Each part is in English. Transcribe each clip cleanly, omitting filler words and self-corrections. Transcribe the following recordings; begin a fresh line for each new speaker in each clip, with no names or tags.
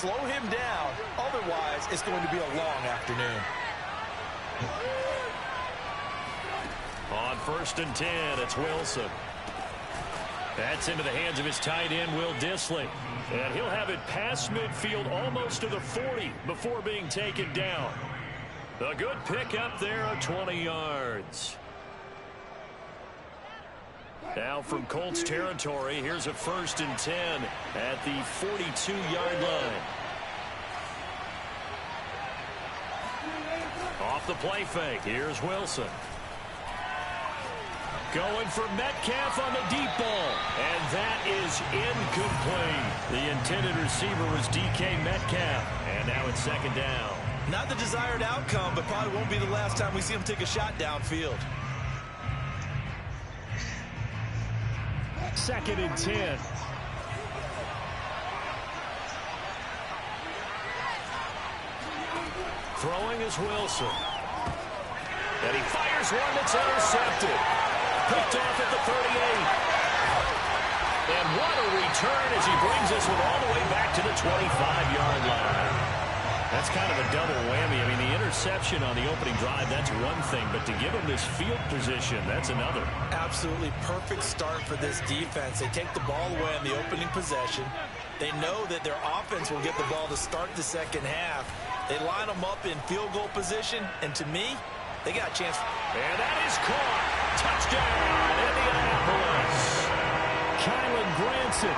slow him down. Otherwise, it's going to be a long afternoon.
On 1st and 10, it's Wilson. That's into the hands of his tight end, Will Dissly. And he'll have it past midfield almost to the 40 before being taken down. A good pick up there of 20 yards. Now from Colts territory, here's a 1st and 10 at the 42-yard line. Off the play fake, here's Wilson. Going for Metcalf on the deep ball. And that is incomplete. The intended receiver was DK Metcalf. And now it's 2nd down.
Not the desired outcome, but probably won't be the last time we see him take a shot downfield.
2nd and 10. Throwing is Wilson. And he fires one that's intercepted. Picked off at the 38. And what a return as he brings us all the way back to the 25-yard line. That's kind of a double whammy. I mean, the interception on the opening drive, that's one thing. But to give him this field position, that's another.
Absolutely perfect start for this defense. They take the ball away in the opening possession. They know that their offense will get the ball to start the second half. They line them up in field goal position. And to me, they got a chance.
And that is caught. Touchdown, Indianapolis. Kylan Granson,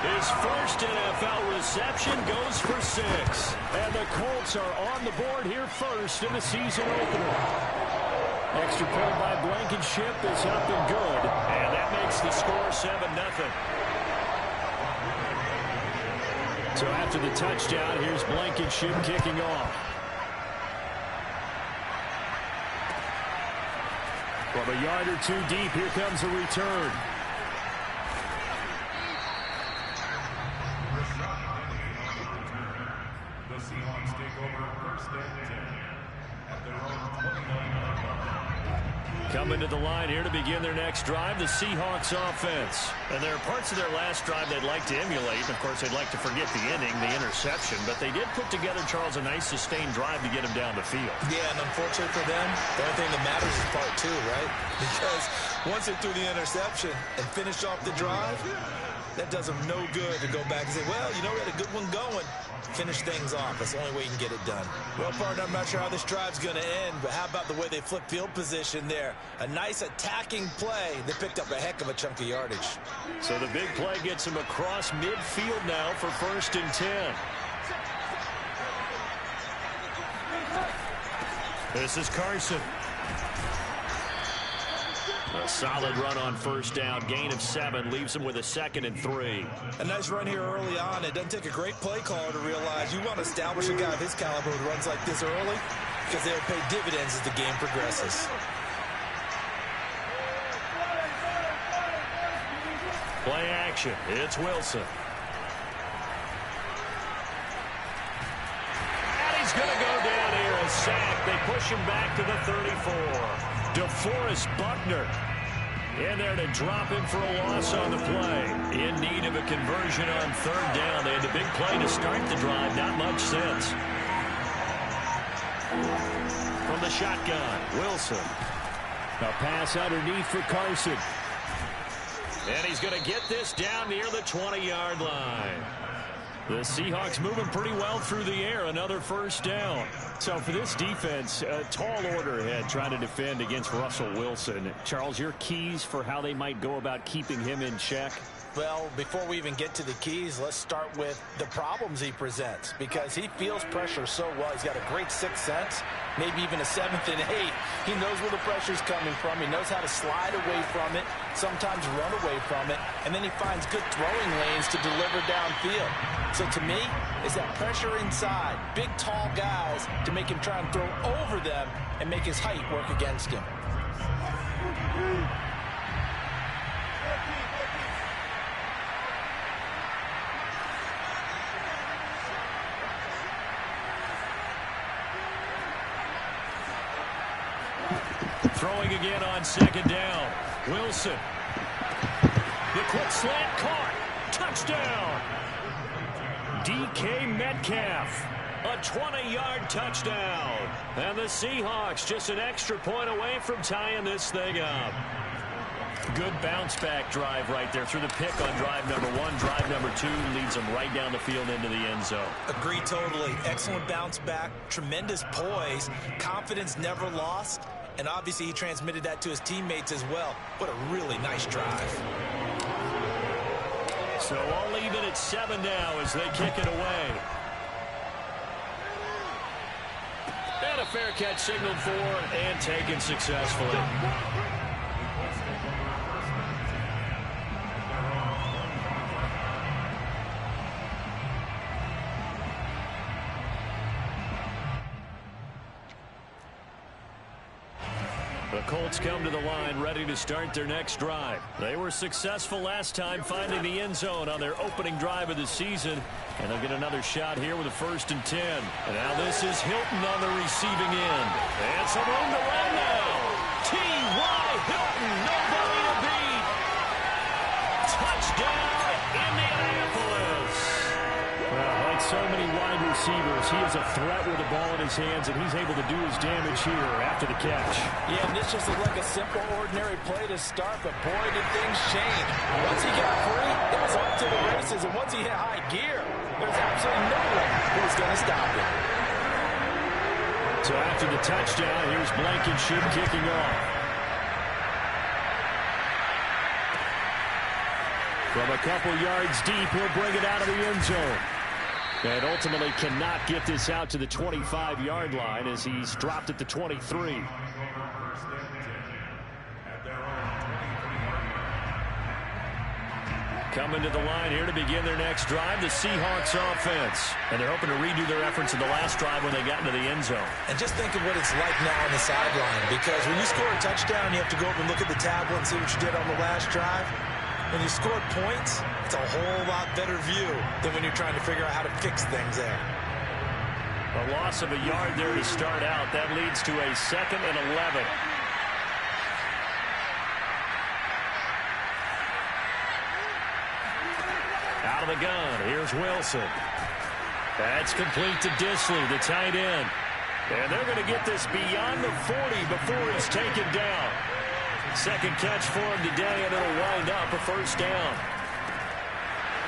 his first NFL reception, goes for 6. And the Colts are on the board here first in the season opener. Extra point by Blankenship is up and good. And that makes the score 7-0. So after the touchdown, here's Blankenship kicking off. From a yard or two deep, here comes a return.
The Seahawks take over 1st and 10 at their own 29-yard line.
Coming to the line here to begin their next drive, the Seahawks offense. And there are parts of their last drive they'd like to emulate. And of course, they'd like to forget the inning, the interception. But they did put together, Charles, a nice sustained drive to get him down the field.
Yeah, and unfortunately for them, the only thing that matters is part 2, right? Because once they threw the interception and finished off the drive, that does them no good to go back and say, well, you know, we had a good one going. Finish things off. That's the only way you can get it done. Well, partner, I'm not sure how this drive's going to end, but how about the way they flip field position there? A nice attacking play. They picked up a heck of a chunk of yardage.
So the big play gets him across midfield now for 1st and 10. This is Carson. A solid run on 1st down. Gain of 7 leaves him with a 2nd and 3.
A nice run here early on. It doesn't take a great play caller to realize you want to establish a guy of his caliber who runs like this early because they'll pay dividends as the game progresses.
Play action. It's Wilson. And he's going to go down here. A sack. They push him back to the 34. DeForest Buckner in there to drop him for a loss on the play. In need of a conversion on 3rd down. They had the big play to start the drive. Not much sense. From the shotgun, Wilson. A pass underneath for Carson. And he's going to get this down near the 20-yard line. The Seahawks moving pretty well through the air. Another 1st down. So for this defense, a tall order ahead trying to defend against Russell Wilson. Charles, your keys for how they might go about keeping him in check?
Well, before we even get to the keys, let's start with the problems he presents because he feels pressure so well. He's got a great 6th sense, maybe even a 7th and 8th. He knows where the pressure's coming from. He knows how to slide away from it, sometimes run away from it, and then he finds good throwing lanes to deliver downfield. So to me, it's that pressure inside, big, tall guys to make him try and throw over them and make his height work against him.
Throwing again on 2nd down. Wilson. The quick slant caught. Touchdown. DK Metcalf. A 20-yard touchdown. And the Seahawks just an extra point away from tying this thing up. Good bounce-back drive right there through the pick on drive number 1. Drive number 2 leads them right down the field into the end zone.
Agree totally. Excellent bounce-back, tremendous poise, confidence never lost, and obviously he transmitted that to his teammates as well. What a really nice drive.
So all even at 7 now as they kick it away. And a fair catch signaled for and taken successfully. The Colts come to the line ready to start their next drive. They were successful last time finding the end zone on their opening drive of the season. And they'll get another shot here with a 1st and 10. And now this is Hilton on the receiving end. And some room to run now. T.Y. Hilton, nobody to beat. Touchdown, Indianapolis. Well, like so many wide receivers, he is a threat with the ball in his hands, and he's able to do his damage here after the catch.
Yeah, and this just looked like a simple, ordinary play to start, but boy, did things change. Once he got free, it was up to the races, and once he hit high gear, there's absolutely no one who was going to stop him.
So after the touchdown, here's Blankenship kicking off. From a couple yards deep, he'll bring it out of the end zone. And ultimately cannot get this out to the 25-yard line as he's dropped at the 23. Coming to the line here to begin their next drive, the Seahawks offense. And they're hoping to redo their efforts in the last drive when they got into the end zone.
And just think of what it's like now on the sideline, because when you score a touchdown, you have to go over and look at the tablet and see what you did on the last drive. When you score points, it's a whole lot better view than when you're trying to figure out how to fix things there.
A loss of a yard there to start out. That leads to a 2nd and 11. Out of the gun, here's Wilson. That's complete to Disley, the tight end. And they're going to get this beyond the 40 before he's taken down. Second catch for him today, and it'll wind up a 1st down.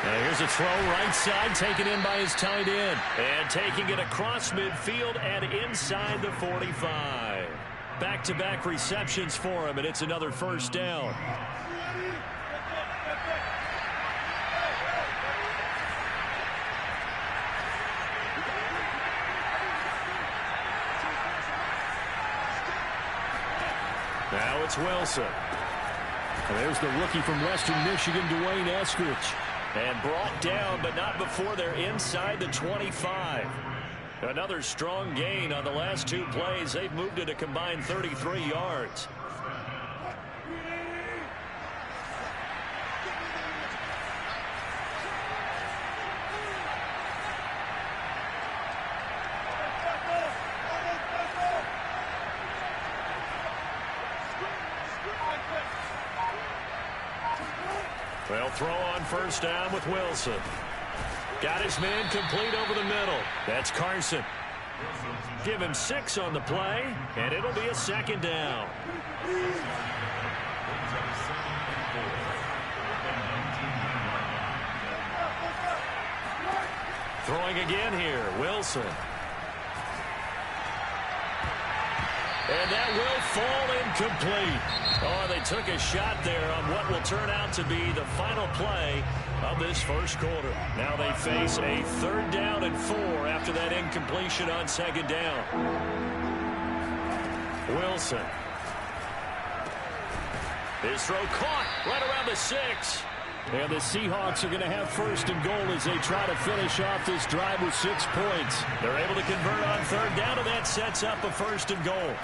Now here's a throw right side, taken in by his tight end. And taking it across midfield and inside the 45. Back-to-back receptions for him, and it's another 1st down. Now it's Wilson. And there's the rookie from Western Michigan, Dwayne Eskridge. And brought down, but not before they're inside the 25. Another strong gain on the last 2 plays. They've moved it a combined 33 yards. They'll throw on 1st down with Wilson. Got his man complete over the middle. That's Carson. Give him 6 on the play, and it'll be a 2nd down. Throwing again here, Wilson. And that will fall incomplete. Oh, they took a shot there on what will turn out to be the final play of this 1st quarter. Now they face a 3rd down and 4 after that incompletion on 2nd down. Wilson. His throw caught right around the 6. And the Seahawks are going to have 1st and goal as they try to finish off this drive with 6 points. They're able to convert on 3rd down, and that sets up a 1st and goal.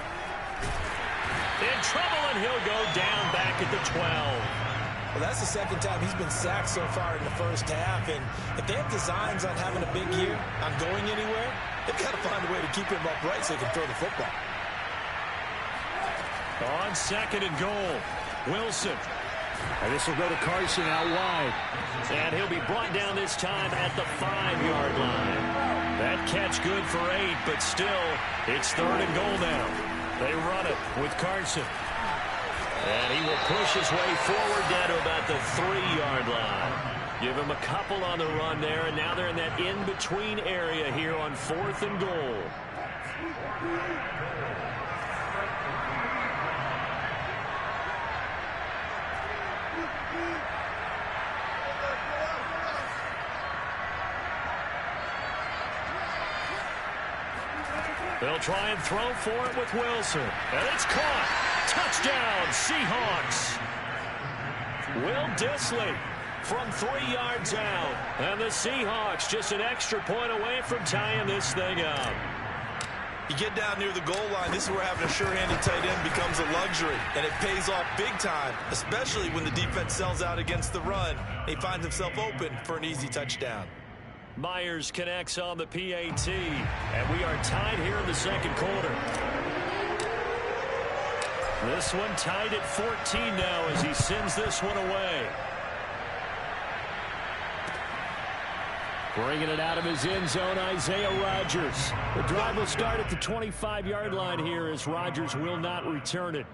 In trouble, and he'll go down back at the 12.
Well, that's the 2nd time he's been sacked so far in the 1st half, and if they have designs on having a big year, on going anywhere, they've got to find a way to keep him upright so he can throw the football.
On 2nd and goal, Wilson. And this will go to Carson out wide. And he'll be brought down this time at the 5-yard line. That catch good for 8, but still, it's 3rd and goal now. They run it with Carson. And he will push his way forward down to about the 3-yard line. Give him a couple on the run there, and now they're in that in-between area here on 4th and goal. They'll try and throw for it with Wilson. And it's caught. Touchdown, Seahawks. Will Dissly from 3 yards out. And the Seahawks just an extra point away from tying this thing up.
You get down near the goal line, this is where having a sure-handed tight end becomes a luxury. And it pays off big time, especially when the defense sells out against the run. He finds himself open for an easy touchdown.
Myers connects on the PAT, and we are tied here in the second quarter. This one tied at 14 now as he sends this one away. Bringing it out of his end zone, Isaiah Rodgers. The drive will start at the 25-yard line here as Rodgers will not return it.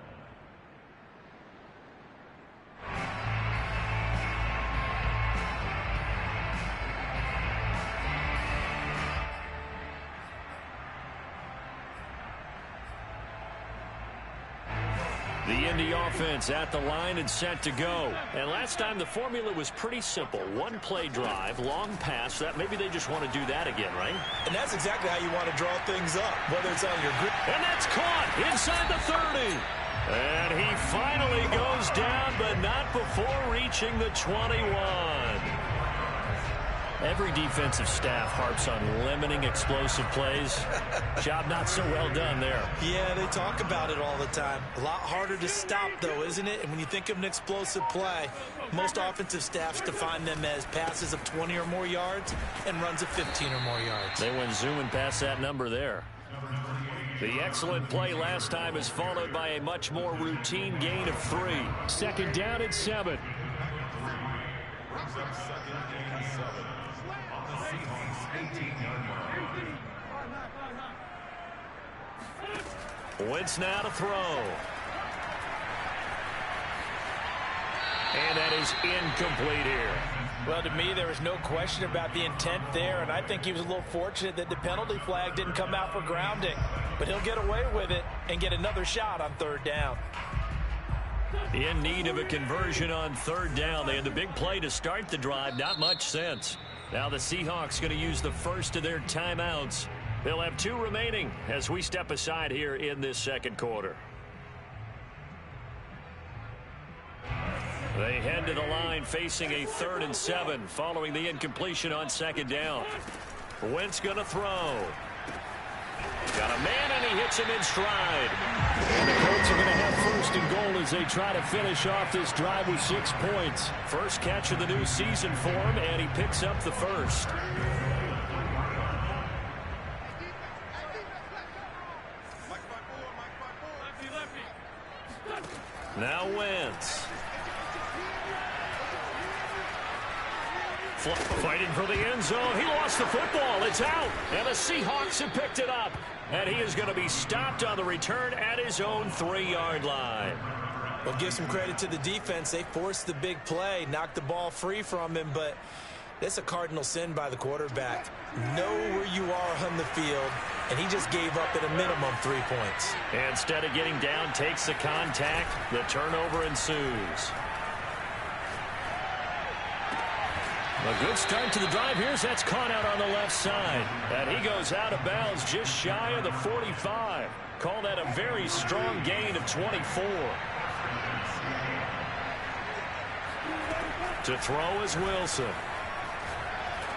The Indy offense at the line and set to go. And last time the formula was pretty simple. One play drive, long pass. That maybe they just want to do that again, right?
And that's exactly how you want to draw things up, whether it's on your grip.
And that's caught inside the 30. And he finally goes down, but not before reaching the 21. Every defensive staff harps on limiting explosive plays. Job not so well done there.
Yeah, they talk about it all the time. A lot harder to stop, though, isn't it? And when you think of an explosive play, most offensive staffs define them as passes of 20 or more yards and runs of 15 or more yards.
They went zooming past that number there. The excellent play last time is followed by a much more routine gain of 3. Second down at 7. Wentz now to throw. And that is incomplete here.
Well, to me, there was no question about the intent there, and I think he was a little fortunate that the penalty flag didn't come out for grounding. But he'll get away with it and get another shot on 3rd down.
In need of a conversion on 3rd down. They had the big play to start the drive. Not much sense. Now the Seahawks going to use the first of their timeouts. They'll have 2 remaining as we step aside here in this second quarter. They head to the line facing a 3rd and 7 following the incompletion on 2nd down. Wentz going to throw. Got a man, and he hits him in stride. And the Colts are going to have 1st and goal as they try to finish off this drive with 6 points. First catch of the new season for him, and he picks up the first. Now Wentz. Fighting for the end zone. He lost the football. It's out. And the Seahawks have picked it up. And he is going to be stopped on the return at his own 3-yard line.
Well, give some credit to the defense. They forced the big play, knocked the ball free from him, but that's a cardinal sin by the quarterback. Know where you are on the field, and he just gave up at a minimum 3 points.
Instead of getting down, takes the contact. The turnover ensues. A good start to the drive here as that's caught out on the left side. And he goes out of bounds just shy of the 45. Call that a very strong gain of 24. To throw is Wilson.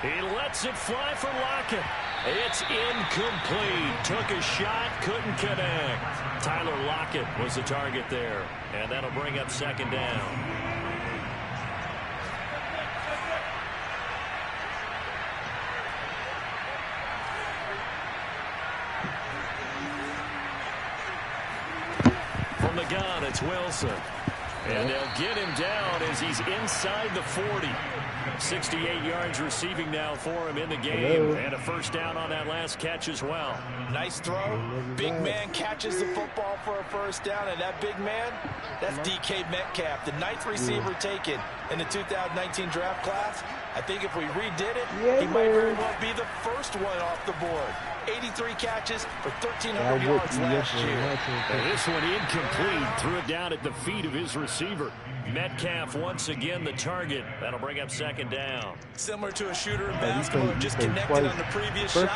He lets it fly for Lockett. It's incomplete. Took a shot, couldn't connect. Tyler Lockett was the target there. And that'll bring up 2nd down. From the gun, it's Wilson. And they'll get him down as he's inside the 40. 68 yards receiving now for him in the game. And a first down on that last catch as well.
Nice throw. Big man catches the football for a first down. And that big man, that's DK Metcalf, the 9th receiver taken in the 2019 draft class. I think if we redid it, he might very well be the first one off the board. 83 catches for 1,300 yards last year.
And this one incomplete. Threw it down at the feet of his receiver. Metcalf once again the target. That'll bring up second down.
Similar to a shooter in basketball, just connected on the previous shot.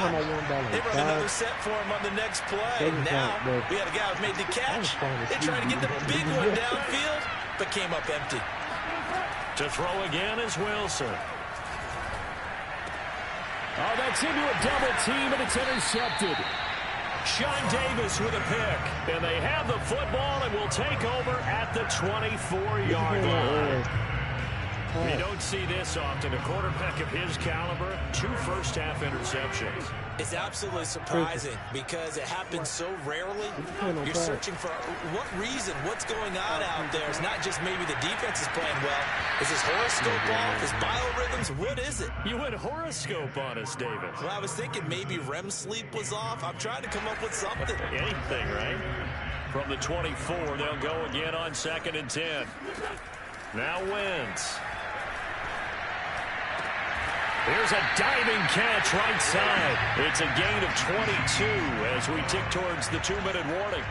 They run another set for him on the next play. Now, we had a guy who made the catch. They tried to get the big one downfield, but came up empty.
To throw again is Wilson. Oh, that's into a double team, and it's intercepted. Sean Davis with a pick. And they have the football and will take over at the 24-yard line. You don't see this often. A quarterback of his caliber, 2 first-half interceptions.
It's absolutely surprising because it happens so rarely. You're searching for what reason, what's going on out there. It's not just maybe the defense is playing well. Is his horoscope off? His biorhythms? What is it?
You went horoscope on us, David.
Well, I was thinking maybe REM sleep was off. I'm trying to come up with something.
Anything, right? From the 24, they'll go again on 2nd and 10. Now Wentz. Here's a diving catch right side. It's a gain of 22 as we tick towards the 2-minute warning.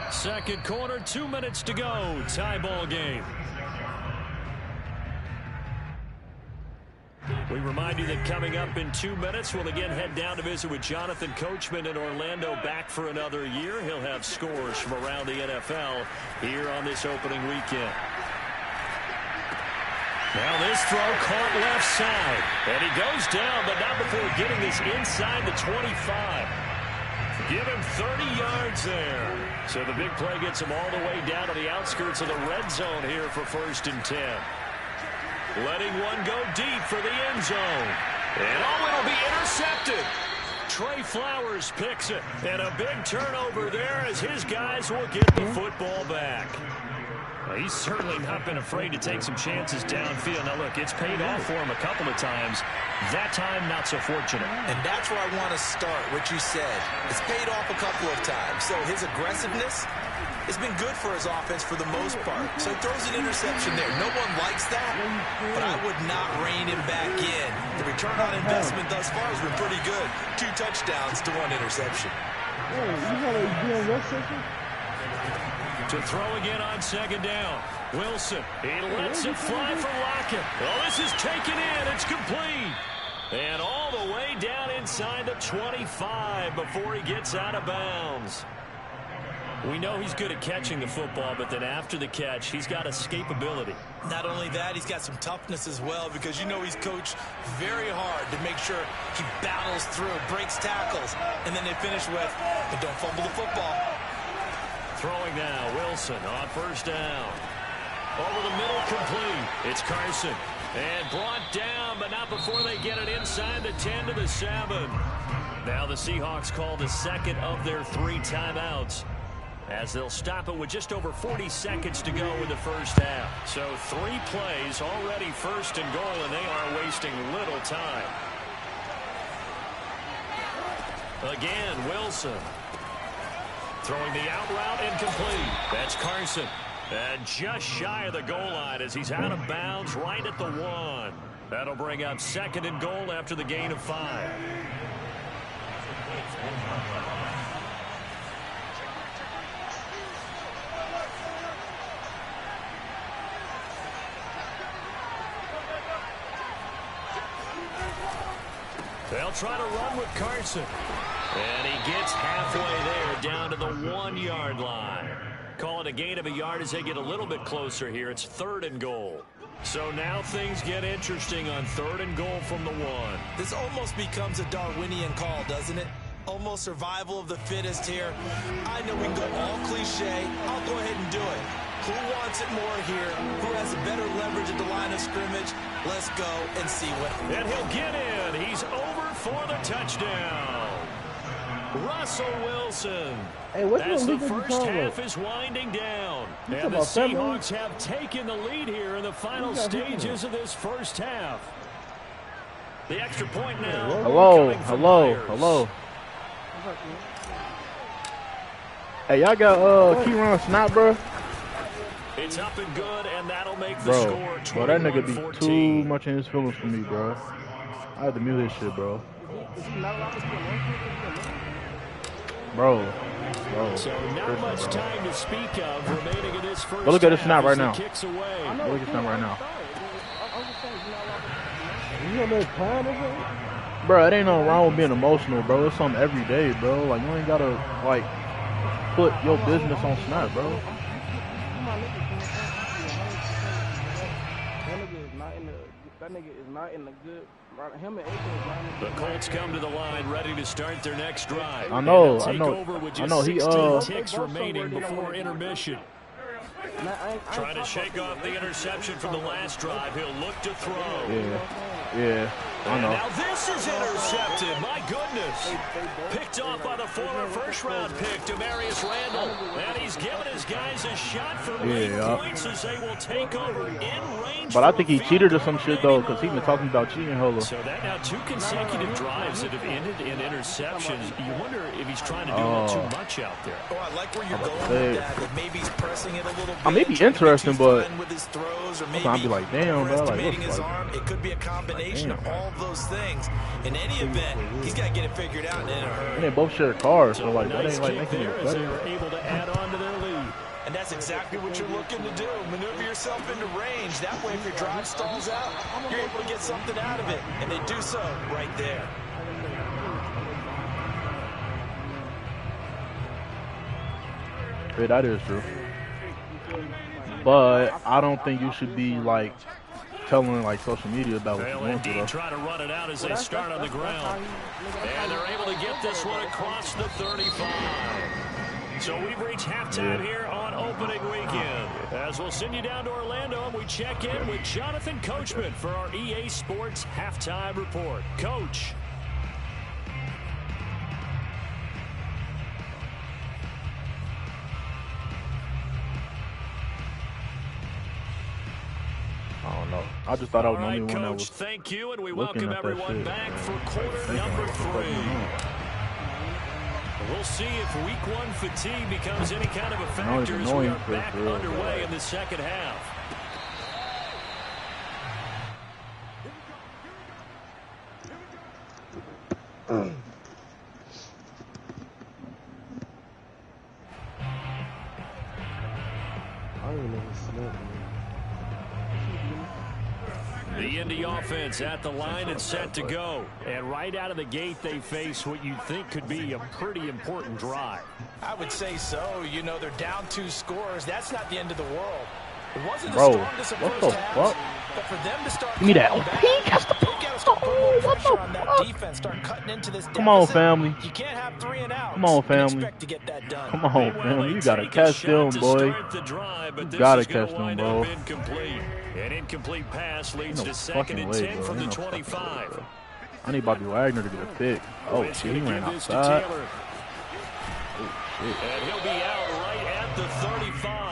Second quarter, 2 minutes to go. Tie ball game. We remind you that coming up in 2 minutes, we'll again head down to visit with Jonathan Coachman in Orlando, back for another year. He'll have scores from around the NFL here on this opening weekend. Now this throw caught left side. And he goes down, but not before getting this inside the 25. Give him 30 yards there. So the big play gets him all the way down to the outskirts of the red zone here for 1st and 10. Letting one go deep for the end zone. And it'll be intercepted. Trey Flowers picks it. And a big turnover there as his guys will get the football back. Well, he's certainly not been afraid to take some chances downfield. Now, look, it's paid off for him a couple of times. That time, not so fortunate.
And that's where I want to start, what you said. It's paid off a couple of times. So his aggressiveness has been good for his offense for the most part. So he throws an interception there. No one likes that, but I would not rein him back in. The return on investment thus far has been pretty good. 2 touchdowns to 1 interception.
To throw again on 2nd down. Wilson, he lets it fly for Lockett. Oh, this is taken in. It's complete. And all the way down inside the 25 before he gets out of bounds. We know he's good at catching the football, but then after the catch, he's got escapability.
Not only that, he's got some toughness as well, because you know he's coached very hard to make sure he battles through, breaks tackles, and then they finish with, but don't fumble the football.
Throwing now, Wilson on 1st down. Over the middle, complete. It's Carson. And brought down, but not before they get it inside the 10 to the 7. Now the Seahawks call the 2nd of their 3 timeouts, as they'll stop it with just over 40 seconds to go in the first half. So 3 plays already 1st and goal, and they are wasting little time. Again, Wilson. Throwing the out route incomplete. That's Carson. And just shy of the goal line as he's out of bounds right at the 1. That'll bring up 2nd and goal after the gain of 5. They'll try to run with Carson. And he gets halfway there, down to the 1-yard line. Call it a gain of a yard as they get a little bit closer here. It's 3rd and goal. So now things get interesting on 3rd and goal from the 1.
This almost becomes a Darwinian call, doesn't it? Almost survival of the fittest here. I know we can go all cliche. I'll go ahead and do it. Who wants it more here? Who has a better leverage at the line of scrimmage? Let's go and see what.
And he'll get in. He's over for the touchdown. Russell Wilson.
Hey, what's
As the
the
first half is winding down. And the Seahawks have taken the lead here in the final stages of this first half. The extra point now.
Hello. Hey, y'all got Keyron Snap, bro?
It's up and good, and that'll make the score 21-14.
Bro, that nigga be too much in his feelings for me, bro. I had to mute his shit, bro. Bro.
So not much time to speak of remaining in this first.
Go look at the snap right now.
Go
look at the snap right now. Bro, it ain't nothing wrong with being emotional, bro. It's something every day, bro. Like, you ain't gotta, like, put your business on snap, bro.
That nigga is not in the good.
The Colts come to the line, ready to start their next drive.
I know.
He 16 ticks remaining before intermission. Trying to shake off the interception from the last drive. He'll look to throw.
Yeah. I know.
Now this is intercepted. My goodness. Picked off by the former first-round pick, Demarius Randall. And he's given his guys a shot for late points as they will take over in range.
But I think he cheated or some shit, though, because he's been talking about cheating hella.
So that now 2 consecutive drives that have ended in interceptions. You wonder if he's trying to do a little too much out there.
Oh, I like where you're going with that. Maybe he's pressing it a little bit.
I may be interesting, but
with his throws, or maybe
I'll be like, damn, bro. Like,
his arm. It could be a combination of all those things. In any event, he's got to get it figured out in a hurry.
And they both share cars, so like that ain't like making it better.
They were able to add on to their lead.
And that's exactly what you're looking to do. Maneuver yourself into range. That way, if your drive stalls out, you're able to get something out of it. And they do so right there.
Yeah, that is true. But I don't think you should be like telling like social media about what you're going through, though.
Try to run it out as they start on the ground. And they're able to get this one across the 35. So we've reached halftime here on opening weekend. As we'll send you down to Orlando and we check in with Jonathan Coachman for our EA Sports Halftime Report. Coach.
I don't know. I just thought I was the only one that was.
Thank you, and we
welcome
everyone back for quarter number 3. We'll see if week 1 fatigue becomes any kind of a factor as we are back underway in the second half. The Indy offense at the line and set to go. And right out of the gate, they face what you'd think could be a pretty important drive.
I would say so. You know, they're down 2 scores. That's not the end of the world. It wasn't
the
strongest of first halves, but for them to start...
Give me that. Come on, family.
You can't have 3 and outs.
Come on, family.
Expect to get that done.
Come on, family. You gotta catch them, boy. You gotta catch them, bro.
An incomplete pass leads to 2nd and 10 from the 25.
I need Bobby Wagner to get a pick. Oh, shit, he ran outside.
And he'll be out right at the 35.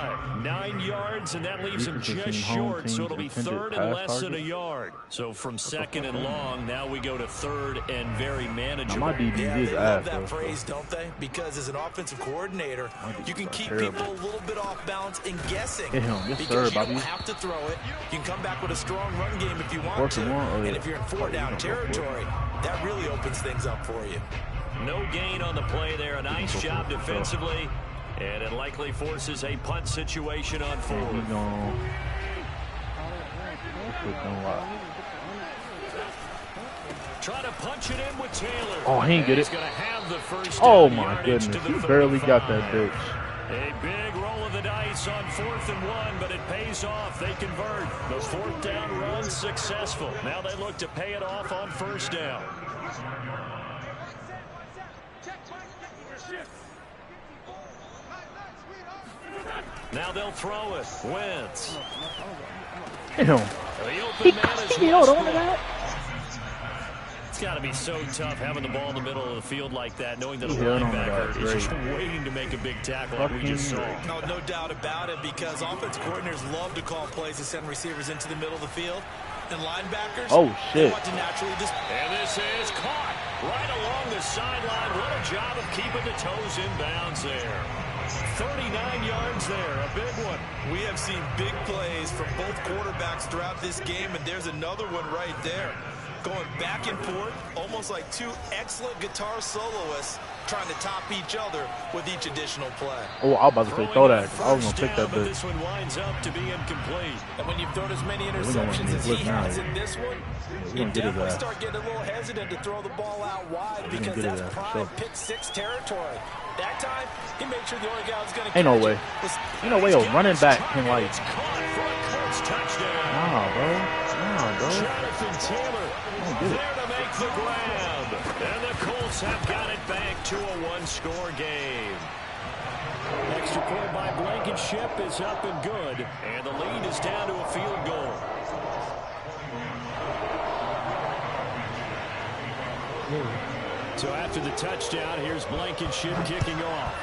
9 yards, and that leaves him just short, so it'll be 3rd and less than a yard. So from 2nd and long, now we go to 3rd and very manageable.
My DB is
they love that phrase, don't they? Because as an offensive coordinator, you can keep people a little bit off balance and guessing.
Yes,
because
sir,
you
Bobby.
don't have to throw it. You can come back with a strong run game if you want to. And if you're in 4-down territory, that really opens things up for you.
No gain on the play there. A nice job defensively. And it likely forces a punt situation on 4th. Try to punch it in with Taylor.
Oh, he didn't get it.
Have the first
my goodness. He barely got that bitch.
A big roll of the dice on 4th and 1, but it pays off. They convert. The 4th down run successful. Now they look to pay it off on 1st down. Now they'll throw it. Wentz.
Damn. He hold on to that.
got to be so tough having the ball in the middle of the field like that, knowing that a
Yeah,
linebacker is just waiting to make a big tackle like we just saw.
No doubt about it, because offense coordinators love to call plays to send receivers into the middle of the field. And linebackers, they want to naturally just...
And this is caught right along the sideline. What a job of keeping the toes in bounds there. 39 yards there, a big one.
We have seen big plays from both quarterbacks throughout this game, and there's another one right there. Going back and forth, almost like two excellent guitar soloists trying to top each other with each additional play.
Oh, I was about to say throw that. I was going to pick that
but
bitch.
this one winds up to be incomplete.
And when you've thrown as many interceptions as he has in this one, you definitely start getting a little hesitant to throw the ball out wide, because that's prime pick-6 territory. That time, he made sure the only guy was going to catch it.
Ain't no way. Ain't no way a running back can, like... Nah, bro. Nah, bro.
Jonathan Taylor there to make the grab. And the Colts have got it back to a one-score game. Extra point by Blankenship is up and good. And the lead is down to a field goal. So after the touchdown, here's Blankenship kicking off.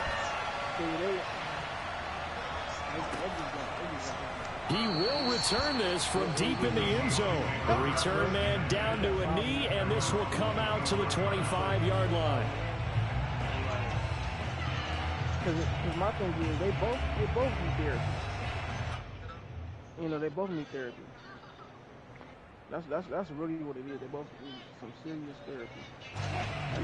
He will return this from deep in the end zone. The return man down to a knee, and this will come out to the 25-yard line.
Because my thing is, they both need therapy. You know, they both need therapy. That's really what it is. They both need some serious therapy.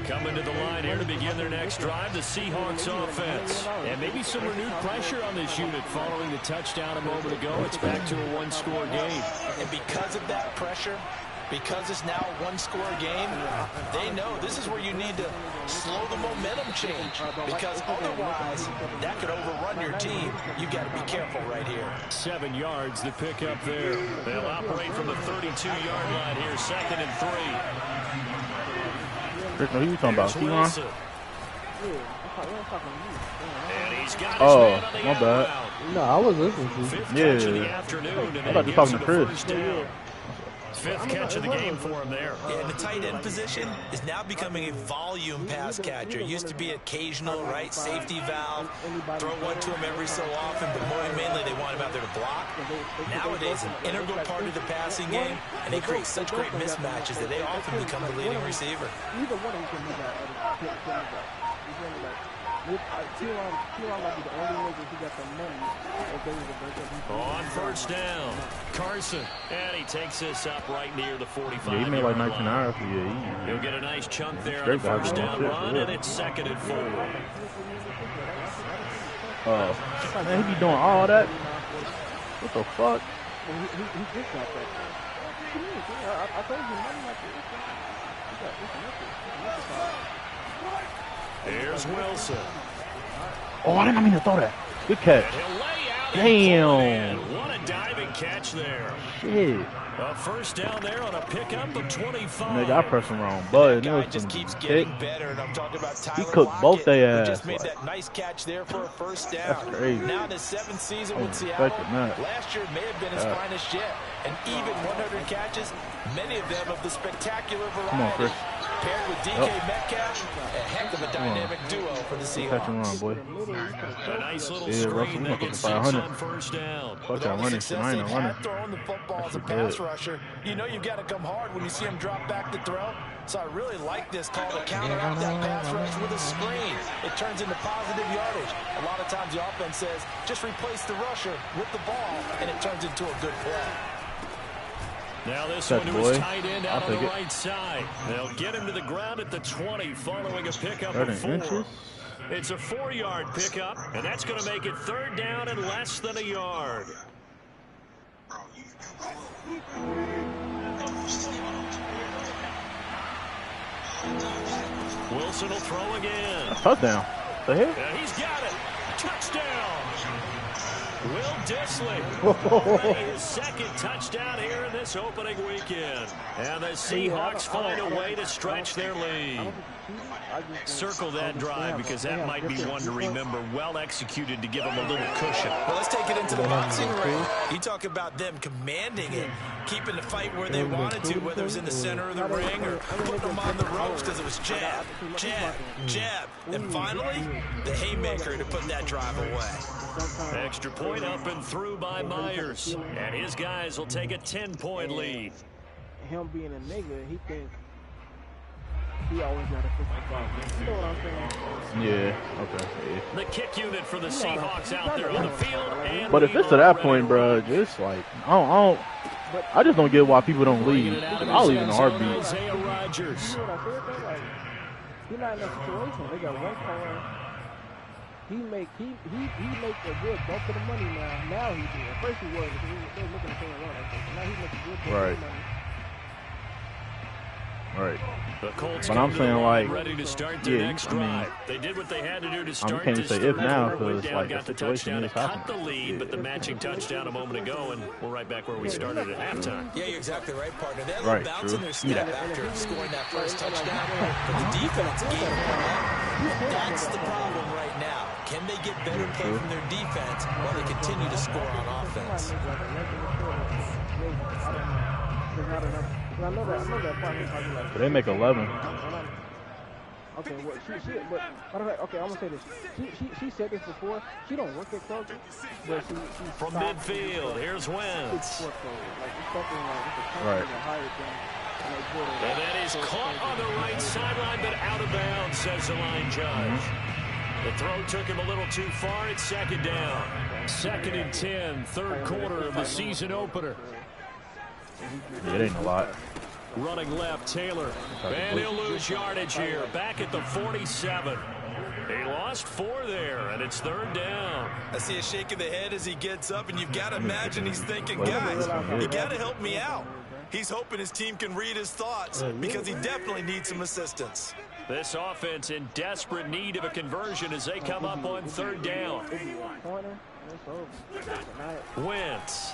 Coming to the line here to begin their next drive, the Seahawks offense. And maybe some renewed pressure on this unit following the touchdown a moment ago. It's back to a one-score game.
And because of that pressure, because it's now a one-score game, they know this is where you need to slow the momentum change, because otherwise that could overrun your team. You've got to be careful right here.
7 yards to pick up there. They'll operate from the 32-yard line here, 2nd and 3.
Rick, who you talking about?
Wilson. And he's got his man on the
my bad.
out.
No, I was listening to you.
Fifth catch of the afternoon, and
I thought you
gives
talking
him
to
the
Chris.
first down. Fifth catch of the game for him there.
And the tight end position is now becoming a volume pass catcher. It used to be occasional, right, safety valve, throw one to him every so often, but more mainly they want him out there to block. Nowadays, an integral part of the passing game, and they create such great mismatches that they often become the leading receiver.
Either one of them can do that.
On first down, Carson, and he takes this up right near the 45.
Yeah, he made like 19 hours. Yeah,
He'll get a nice chunk there on
Great
the first
guy,
down
man.
run, and it's 2nd and 4.
Man, he be doing all that? What the fuck?
He just got that. I told you,
Here's Wilson.
Oh, I didn't mean to throw that. Good catch.
And he'll lay out.
Damn.
What a diving catch there.
Shit.
A first down there on a pickup of 25.
Nigga, I pressed him wrong, but
Guy just keeps getting better, and I'm talking about Tyler
He cooked both their
who
ass.
just made that nice catch there for a first down.
That's crazy.
Now in his 7th season
I
with
wasn't
Seattle,
expecting that.
last year may have been his finest yet. And even 100 catches, many of them of the spectacular variety.
Come on, Chris.
Paired with DK Metcalf, a heck of a dynamic duo for the
Catch him
Seahawks.
wrong, boy.
A nice little
Yeah, Russell,
screen
we
that
gonna
gets
put
6
500.
on first down.
Fuck
With
that
all the
running.
success
I ain't
they've
no running.
had throwing the football as a
That's
pass
good.
rusher, you know you've got to come hard when you see him drop back to throw. So I really like this call to counteract that pass rush with a screen. It turns into positive yardage. A lot of times the offense says, just replace the rusher with the ball, and it turns into a good play.
Now this
That
one to his
boy.
tight end
I'll
out on the
take it.
right side. They'll get him to the ground at the 20 following a pickup
30
of 4.
inches.
It's a 4-yard pickup, and that's going to make it 3rd down and less than a yard. Wilson will throw again.
Touchdown. The hell?
And he's got it. Touchdown. Will Dissly. His 2nd touchdown here in this opening weekend. And the Seahawks find a way to stretch their lead. Circle that drive because that might be one to remember. Well executed to give them a little cushion.
Well, let's take it into the boxing ring. You talk about them commanding it, keeping the fight where they wanted to, whether it was in the center of the ring or putting them on the ropes because it was jab, jab, jab. And finally, the haymaker to put that drive away.
Extra point up and through by Myers. And his guys will take a 10-point lead.
Him being a nigga, he thinks he always got to fix the problem. You know what I'm saying?
Yeah. Okay. Yeah.
The kick unit for the Seahawks out there on the field. And
But if it's to that point, bro, just like I just don't get why people don't leave. I'll leave in a heartbeat.
Isaiah Rodgers.
You know what I said though? Like, he's not in that situation. They got one car. He make a good bump of the money now. Now he do. At first he wasn't because they were looking at paying one. Now he makes a good bump of the money.
Right.
The Colts
But I'm saying, like,
ready to start their next drive. They did what they had to do to start
can't
this
say
third
if now
quarter.
because,
Down,
like,
got
the
the
situation
touchdown to
is
cut
happening.
the lead, but the matching touchdown a moment ago, and we're right back where we started at halftime.
Yeah, you're exactly right, partner. They had a
Right,
little bounce in their
true.
step after scoring that first touchdown. But the defense gave them. That's the problem right now. Can they get better play from their defense while they continue to score on offense?
I know that part.
But they make 11.
Okay, well, okay, I'm gonna say this. She said this before. She don't work at Kroger, but she
From midfield, here's Wentz.
Right.
And that is caught on the right sideline, but out of bounds, says the line judge. The throw took him a little too far. It's second down. 2nd and 10, third quarter of the season opener.
Yeah, it ain't a lot.
Running left, Taylor. And he'll lose yardage here. Back at the 47. He lost 4 there, and it's third down.
I see a shake of the head as he gets up, and you've got to imagine he's thinking, guys, you got to help me out. He's hoping his team can read his thoughts because he definitely needs some assistance.
This offense in desperate need of a conversion as they come up on third down. Wentz.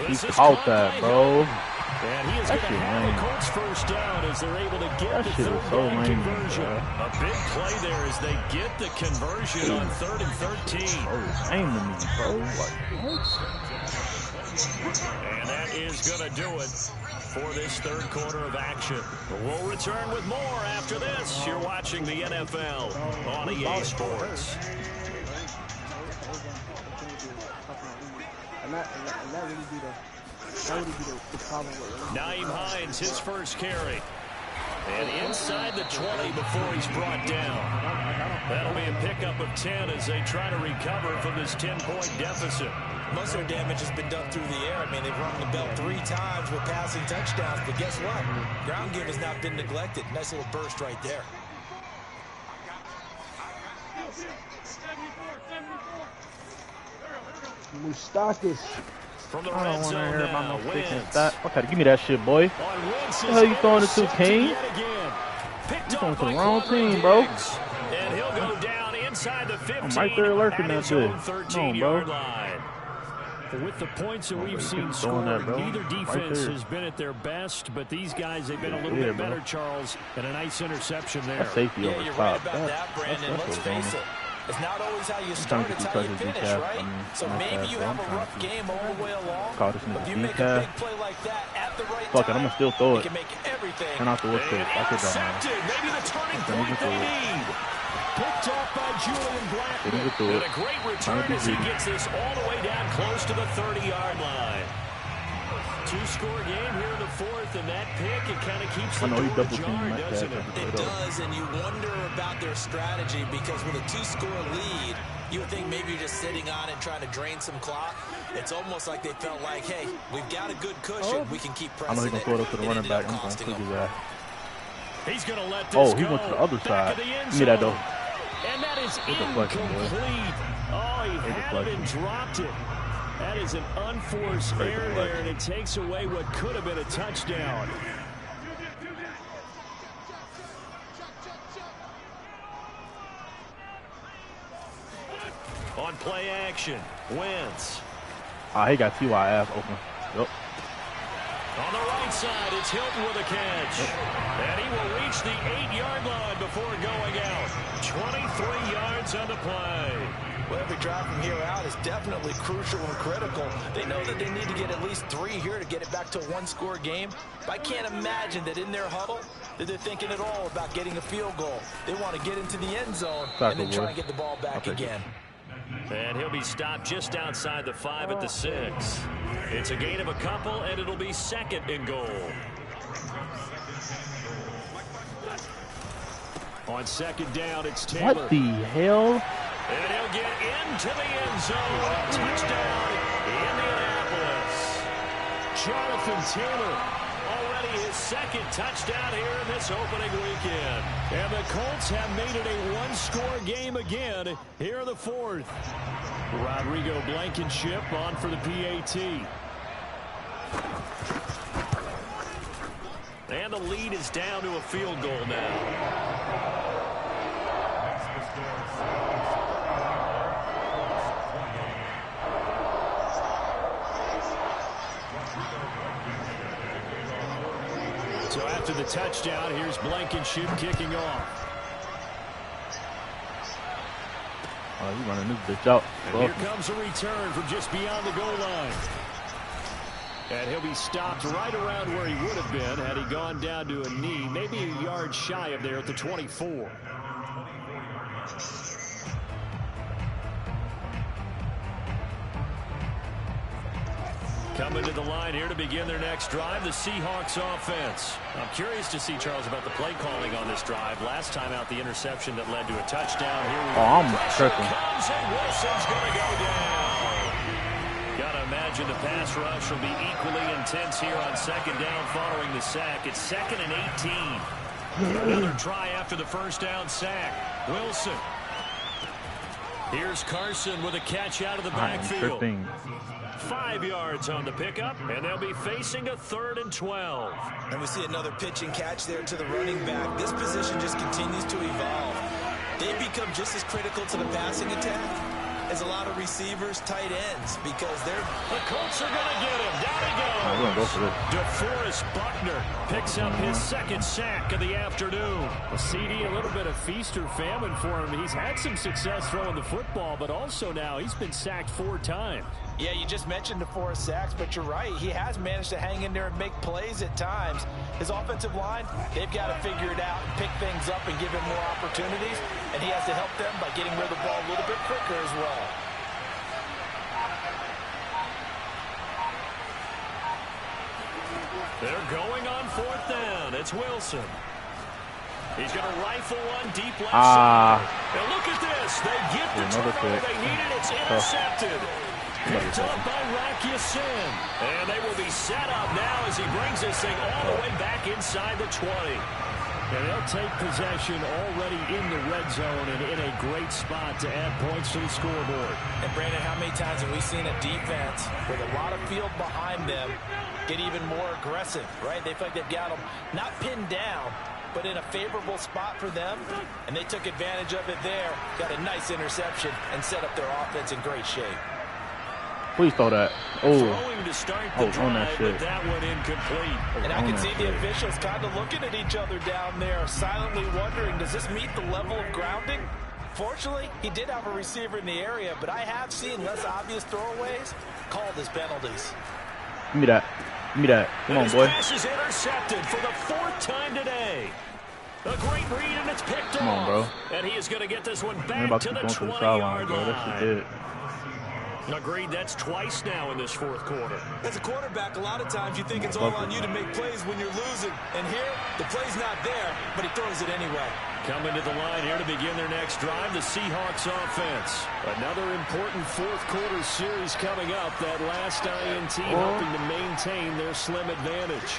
He caught that, bro.
And he is going to have the Colts first down as they're able to get the third down conversion. A big play there as they get the conversion on 3rd and 13.
Oh, aim to me, bro.
And that is going to do it for this third quarter of action. We'll return with more after this. You're watching the NFL on EA Sports.
And that really be the problem with it.
Naeem Hines, his first carry. And inside the 20 before he's brought down. That'll be a pickup of 10 as they try to recover from this 10-point deficit.
Most of their damage has been done through the air. I mean, they've rung the bell 3 times with passing touchdowns, but guess what? Ground game has not been neglected. Nice little burst right there.
Mustakis.
From the
I don't
red
want to
zone
hear about
now,
no thickness.
Wentz.
That okay, give me that shit, boy.
What
the hell you throwing it to, King? You throwing to the wrong team, bro.
And he'll go down inside the 15.
I'm right there lurking
at
that
his
shit.
own
Come on,
13-yard
bro.
line. With the points that we've seen
throwing
scored,
that, bro.
neither
Right
defense
there.
has been at their best, but these guys, they've been a little
Yeah,
bit
bro.
better, Charles, and a nice interception there.
That safety
Yeah,
over
you're
top.
right about that, Brandon.
That's
Let's
what's going
face
on.
it. It's not always how you
trying
start,
to
it's
get
how
these
you
touches
finish,
decaf.
right?
I mean,
So
not
maybe
fast,
you
but
have
I'm
a rough
trying to
game all the way along.
call this
But
nigga
if you make a
decaf.
big play like that at the right
Fuck it,
time,
I'ma still throw it.
can make everything.
Turn off the whistle.
And
Fuck it, dumb
intercepted. Maybe the turning
Turn
point
it
they
to it.
need. Picked up by Julian
Didn't
Blackman.
get to
And
it.
a great
Trying
return
to be
as he
greedy.
gets this all the way down close to the 30-yard line. 2-score game here in the 4th, and that pick, it kind of keeps the
I know he
door
double teamed
ajar,
like
doesn't
that.
it?
It does, and you wonder about their strategy because with a 2-score lead, you would think maybe you're just sitting on it trying to drain some clock. It's almost like they felt like, hey, we've got a good cushion. We can keep
I know
pressing
he's
it.
gonna throw it up to the
It
running
ended
back.
up
I'm gonna
costing
click
him.
his ass.
He's going to let this
Oh,
go.
he went to the other
Back
side.
of the end
Give me that,
zone.
though.
And that is
Good deflection, boy.
incomplete. Oh, he
Good
had it and
deflection.
dropped it. That is an unforced
Great
error
deflection.
there, and it takes away what could have been a touchdown. On play action, Wentz.
He got T.Y. ass open. Yep.
On the right side, it's Hilton with a catch. And he will reach the 8-yard line before going out. 23 yards on the play.
Well, every drive from here out is definitely crucial and critical. They know that they need to get at least 3 here to get it back to a one-score game. But I can't imagine that in their huddle that they're thinking at all about getting a field goal. They want to get into the end zone and then try and get the ball back again.
And he'll be stopped just outside the 5 at the 6. It's a gain of a couple, and it'll be 2nd and goal. On 2nd down, it's Taylor.
What the hell?
And he'll get into the end zone. Touchdown, Indianapolis. Jonathan Taylor, already his 2nd touchdown here in this opening weekend. And the Colts have made it a one-score game again here in the 4th. Rodrigo Blankenship on for the PAT. And the lead is down to a field goal now. So after the touchdown, here's Blankenship kicking off.
Oh, you running this bitch out.
And here comes a return from just beyond the goal line. And he'll be stopped right around where he would have been had he gone down to a knee, maybe a yard shy of there at the 24. Coming to the line here to begin their next drive, the Seahawks offense. I'm curious to see, Charles, about the play calling on this drive. Last time out, the interception that led to a touchdown. Here we go.
I'm tripping.
Comes and Wilson's going to go down. Got to imagine the pass rush will be equally intense here on 2nd down following the sack. It's 2nd and 18. Another try after the first down sack. Wilson. Here's Carson with a catch out of the backfield. 5 yards on the pickup, and they'll be facing a 3rd and 12.
And we see another pitch and catch there to the running back. This position just continues to evolve. They become just as critical to the passing attack as a lot of receivers, tight ends, because the
Colts are going to get him. Down he goes.
Go for this.
DeForest Buckner picks up his 2nd sack of the afternoon. A CD, a little bit of feast or famine for him. He's had some success throwing the football, but also now he's been sacked 4 times.
Yeah, you just mentioned DeForest sacks, but you're right. He has managed to hang in there and make plays at times. His offensive line, they've got to figure it out and pick things up and give him more opportunities, and he has to help them by getting rid of the ball a little bit quicker as well.
They're going on 4th down. It's Wilson. He's going to rifle one deep left side. And look at this. They get the turnover they needed. It's intercepted. Picked up by Rakiasin. And they will be set up now as he brings this thing all the way back inside the 20. And they'll take possession already in the red zone and in a great spot to add points to the scoreboard.
And Brandon, how many times have we seen a defense with a lot of field behind them get even more aggressive, right? They feel like they've got them not pinned down, but in a favorable spot for them, and they took advantage of it there, got a nice interception, and set up their offense in great shape.
Please throw that. Oh,
throwing to start the drive,
on that shit.
but that one incomplete.
And I can see the officials kind of looking at each other down there, silently wondering, does this meet the level of grounding? Fortunately, he did have a receiver in the area, but I have seen less obvious throwaways called as penalties.
Give me that. Give me that. Come on, boy.
This pass is intercepted for the 4th time today. A great read, and it's picked off.
Come on, bro.
And he is going to get this one back
About
to the
going to the
20-yard
sideline, bro. That shit
line.
did.
Agreed, that's twice now in this 4th quarter.
As a quarterback, a lot of times you think it's all on you to make plays when you're losing. And here, the play's not there, but he throws it anyway.
Coming to the line here to begin their next drive, the Seahawks offense. Another important 4th quarter series coming up. That last INT helping to maintain their slim advantage.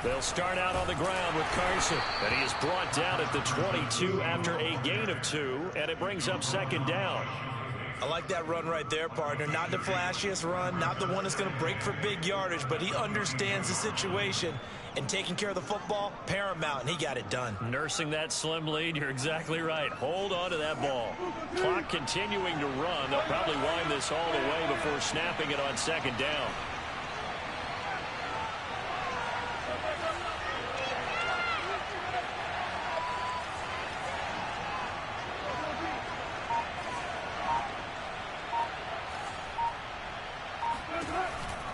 They'll start out on the ground with Carson, and he is brought down at the 22 after a gain of 2, and it brings up 2nd down.
I like that run right there, partner. Not the flashiest run, not the one that's going to break for big yardage, but he understands the situation, and taking care of the football, paramount, and he got it done.
Nursing that slim lead, you're exactly right. Hold on to that ball. Clock continuing to run. They'll probably wind this all the way before snapping it on second down.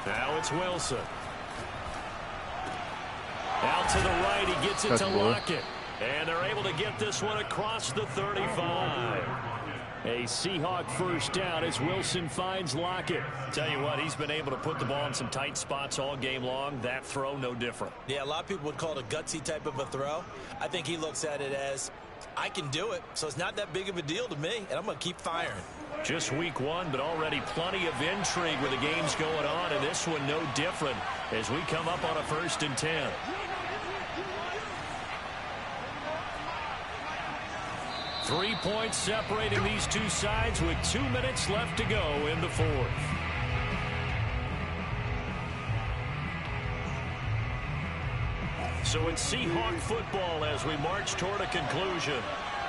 Now it's Wilson. Out to the right, he gets it to Lockett. And they're able to get this one across the 35. A Seahawk first down as Wilson finds Lockett. Tell you what, he's been able to put the ball in some tight spots all game long. That throw, no different.
Yeah, a lot of people would call it a gutsy type of a throw. I think he looks at it as, I can do it, so it's not that big of a deal to me, and I'm going to keep firing.
Just week one, but already plenty of intrigue with the games going on, and this one no different as we come up on a 1st and 10. Three points separating these two sides with 2 minutes left to go in the fourth. So it's Seahawk football as we march toward a conclusion.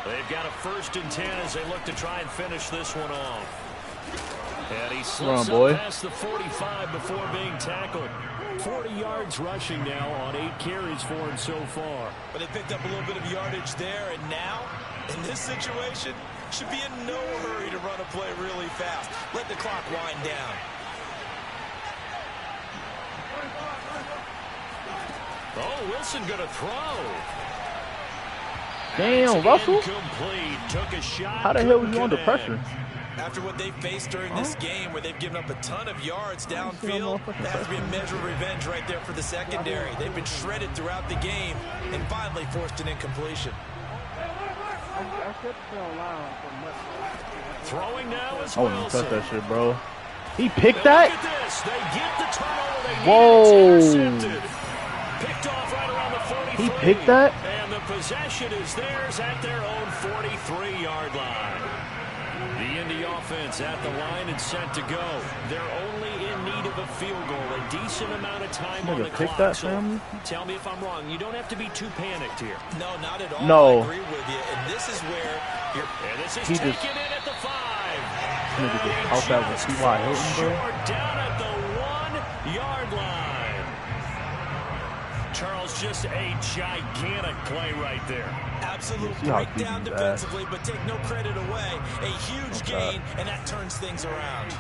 They've got a 1st and 10 as they look to try and finish this one off. And he slips up past the 45 before being tackled. 40 yards rushing now on 8 carries for him so far.
But they picked up a little bit of yardage there, and now, in this situation, should be in no hurry to run a play really fast. Let the clock wind down.
Oh, Wilson going to throw.
Damn, Russell.
Took a shot.
How the hell was you under pressure?
After what they faced during this game where they've given up a ton of yards downfield, that has to be a measure of revenge right there for the secondary. They've been shredded throughout the game and finally forced an incompletion.
Throwing now is
I wouldn't
Wilson.
touch that shit, bro. He picked that?
Look at this. They get the turnover. They
Whoa.
It's intercepted. Picked off right around the 43.
He picked that?
And the possession is theirs at their own 43-yard line. The Indy offense at the line and set to go. They're only in need of a field goal, a decent amount of time on the clock.
That,
so tell me if I'm wrong. You don't have to be too panicked here.
No, not at all.
No.
I agree with you. And this is where you're...
And this is taken in at the 5.
Nigga just house out with T.Y. Hilton, bro.
Down at the 1-yard line. Charles, just a gigantic play right there.
Absolute breakdown defensively, but take no credit away. A huge gain, and that turns things around.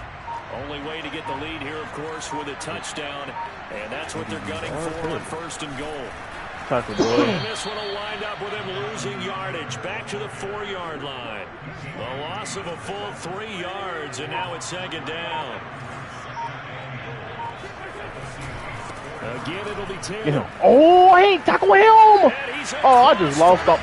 Only way to get the lead here, of course, with a touchdown, and that's what they're gunning for on 1st and goal. And this one will wind up with him losing yardage back to the 4-yard line. The loss of a full 3 yards, and now it's 2nd down. Again, it'll be 10.
Oh, I ain't tackle him. Oh, I just lost up.